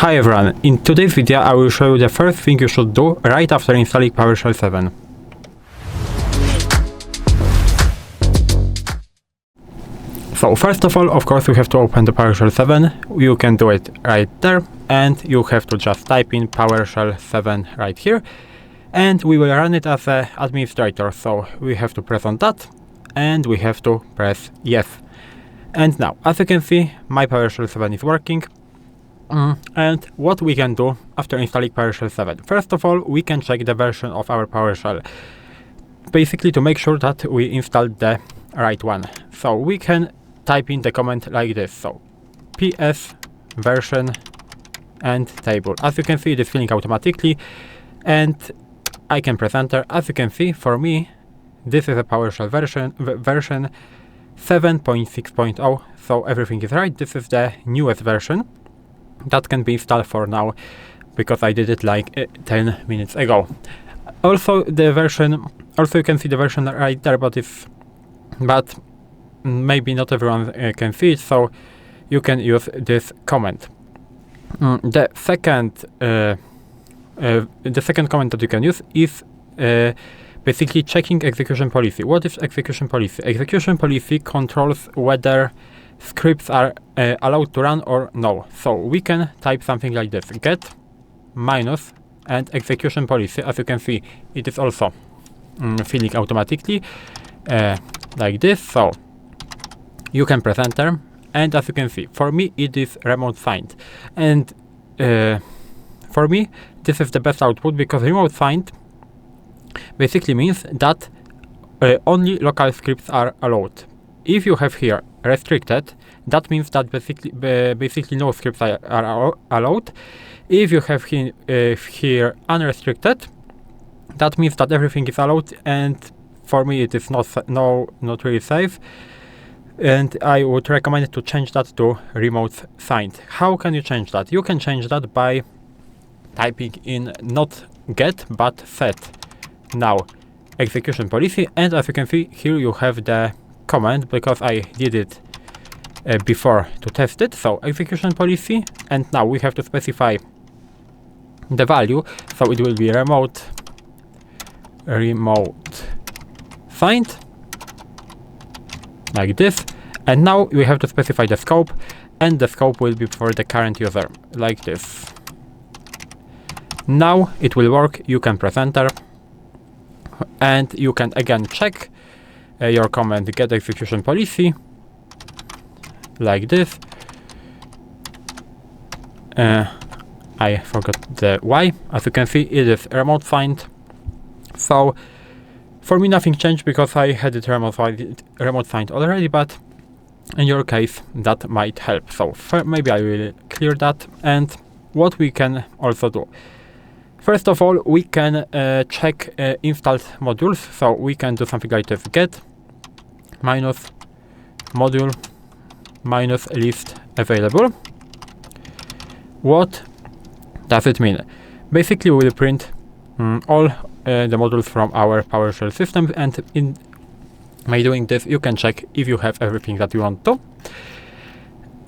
Hi everyone, in today's video I will show you the first thing you should do right after installing PowerShell 7. So first of all, of course, you have to open the PowerShell 7. You can do it right there, and you have to just type in PowerShell 7 right here, and we will run it as an administrator. So we have to press on that, and we have to press yes. And now, as you can see, my PowerShell 7 is working. And what we can do after installing PowerShell 7. First of all, we can check the version of our PowerShell, basically to make sure that we installed the right one. So we can type in the command like this. So PSVersionTable. As you can see, it is filling automatically, and I can press enter. As you can see, for me, this is a PowerShell version 7.6.0. So everything is right. This is the newest version that can be installed for now, because I did it like 10 minutes ago. Also the version, you can see the version right there, but maybe not everyone can see it, so you can use this command. The second command that you can use is basically checking execution policy. What is execution policy? Execution policy controls whether scripts are allowed to run or no. So we can type something like this: get minus and execution policy. As you can see, it is also filling automatically like this. So you can press enter, and as you can see, for me it is RemoteSigned, and for me this is the best output, because RemoteSigned basically means that only local scripts are allowed. If you have here restricted, that means that basically no scripts are allowed. If you have here unrestricted, that means that everything is allowed, and for me it is not really safe, and I would recommend to change that to RemoteSigned. How can you change that? You can change that by typing in not get but set now execution policy, and as you can see here you have the command, because I did it before to test it. So execution policy, and now we have to specify the value, so it will be RemoteSigned like this, and now we have to specify the scope, and the scope will be for the current user like this. Now it will work. You can press enter, and you can again check your command Get-ExecutionPolicy like this. I forgot the Y. As you can see, it is RemoteSigned. So for me nothing changed, because I had it RemoteSigned already, but in your case that might help. So maybe I will clear that. And what we can also do, first of all, we can check installed modules. So we can do something like this: get minus module minus list available. What does it mean? Basically, we will print all the modules from our PowerShell system, and by doing this, you can check if you have everything that you want to.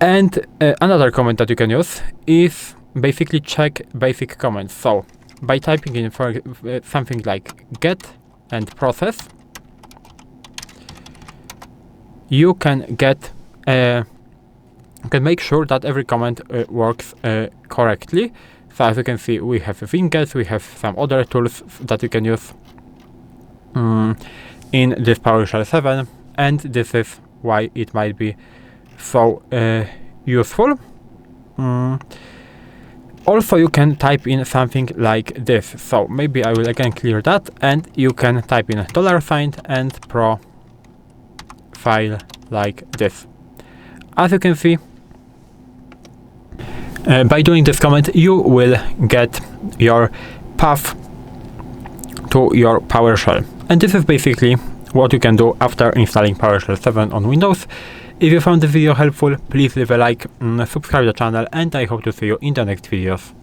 And another command that you can use is basically check basic commands. So by typing in for something like get and process, you can make sure that every command works correctly. So as you can see, we have Winget, we have some other tools that you can use in this PowerShell 7, and this is why it might be so useful. Also, you can type in something like this. So maybe I will again clear that, and you can type in $sign and profile like this. As you can see, by doing this command, you will get your path to your PowerShell. And this is basically what you can do after installing PowerShell 7 on Windows. If you found the video helpful, please leave a like, subscribe to the channel, and I hope to see you in the next videos.